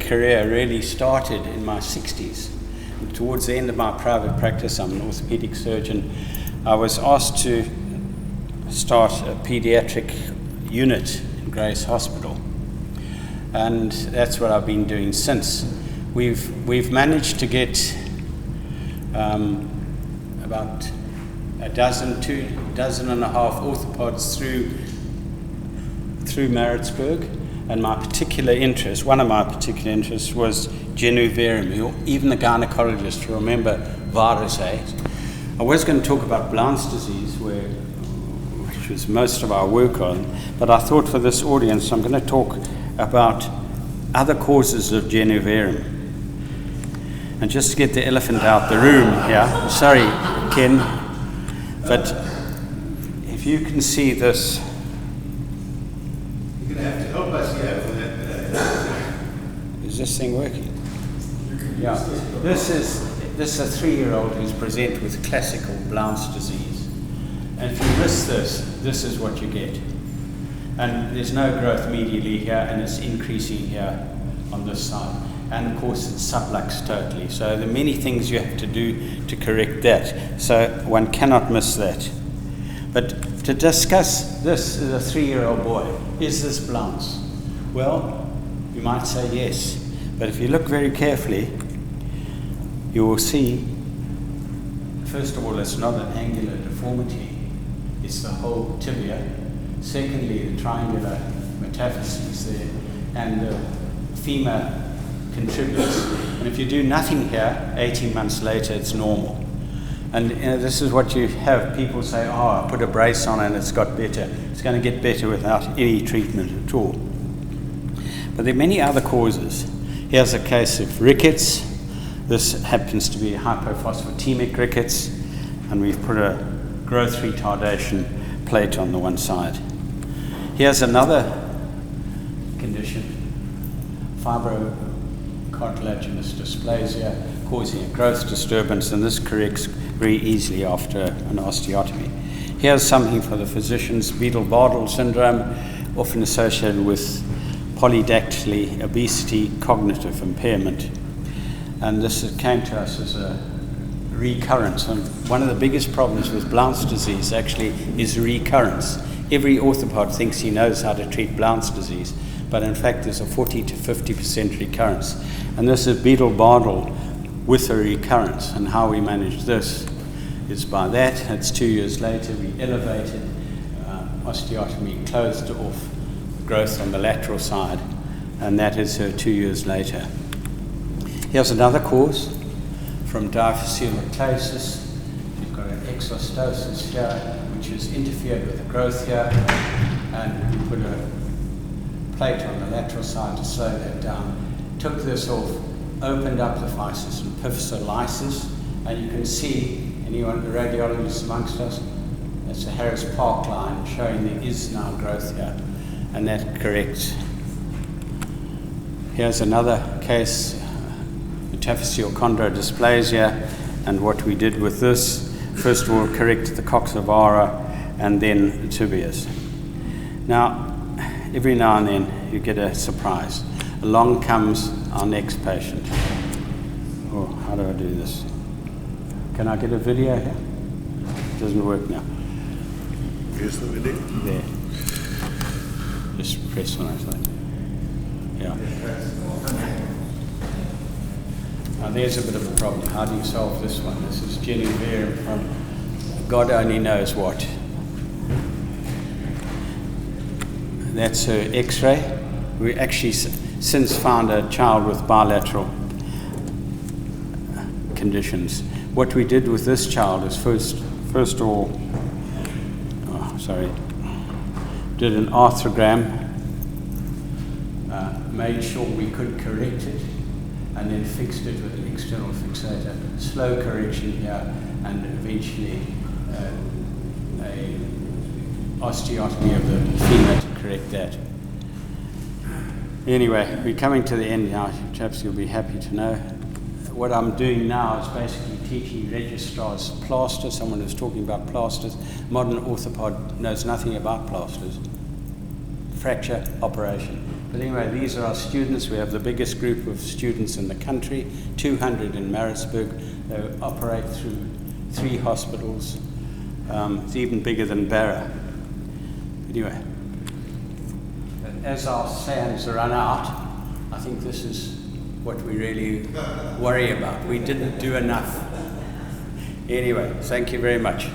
career really started in my 60s. And towards the end of my private practice, I'm an orthopedic surgeon, I was asked to start a pediatric unit in Grace Hospital. And that's what I've been doing since. We've managed to get about a dozen, 2 dozen and a half orthopods through Maritzburg, and my particular interest, one of my particular interests, was Genovarium. Even the gynecologist remember viruses. I was going to talk about Blount's disease, which was most of our work on, but I thought for this audience I'm going to talk about other causes of Genovarium. And just to get the elephant out the room here, sorry Ken, but if you can see this. You're going to have to help us here for that. Is this thing working? Yeah. This is a 3-year-old who's presented with classical Blount's disease. And if you miss this is what you get. And there's no growth medially here, and it's increasing here on this side. And of course it's sublux totally. So there are many things you have to do to correct that. So one cannot miss that. But to discuss this as a 3-year-old boy, is this Blount's? Well, you might say yes. But if you look very carefully, you will see, first of all, it's not an angular deformity. It's the whole tibia. Secondly, the triangular metaphyses there, and the femur contributes. And if you do nothing here, 18 months later, it's normal. And this is what you have. People say, oh, I put a brace on and it's got better. It's going to get better without any treatment at all. But there are many other causes. Here's a case of rickets. This happens to be hypophosphatemic rickets, and we've put a growth retardation plate on the one side. Here's another condition, fibrocartilaginous dysplasia, causing a growth disturbance, and this corrects very easily after an osteotomy. Here's something for the physicians, Beadle-Bardle syndrome, often associated with polydactyly, obesity, cognitive impairment. And this came to us as a recurrence. And one of the biggest problems with Blount's disease actually is recurrence. Every orthopod thinks he knows how to treat Blount's disease, but in fact there's a 40 to 50% recurrence. And this is Beadle-Bardle with a recurrence. And how we manage this is by that. It's 2 years later, we elevated osteotomy, closed off growth on the lateral side, and that is 2 years later. Here's another cause from diaphyseal. You've got an exostosis here, which has interfered with the growth here, and we put a plate on the lateral side to slow that down. Took this off, opened up the physis and epiphysolysis, and you can see, anyone, the radiologists amongst us, that's a Harris Park line showing there is now growth here, and that corrects. Here's another case, metaphyseal chondrodysplasia, and what we did with this, first of all, corrected the coxavara and then the tibias. Now, every now and then you get a surprise. Along comes our next patient. Oh, how do I do this? Can I get a video here? It doesn't work now. Here's the video. There. Just press on it. Yeah. Now there's a bit of a problem. How do you solve this one? This is Genovarium from God only knows what. That's her X-ray. We actually since found a child with bilateral conditions. What we did with this child is first of all, did an arthrogram, made sure we could correct it, and then fixed it with an external fixator. Slow correction here, and eventually a osteotomy of the femur to correct that. Anyway, we're coming to the end now. Perhaps you'll be happy to know. What I'm doing now is basically teaching registrars plaster. Someone was talking about plasters. Modern orthopod knows nothing about plasters. Fracture, operation. But anyway, these are our students. We have the biggest group of students in the country, 200 in Maritzburg. They operate through 3 hospitals. It's even bigger than Barra. Anyway, as our sands run out, I think this is what we really worry about. We didn't do enough. Anyway, thank you very much.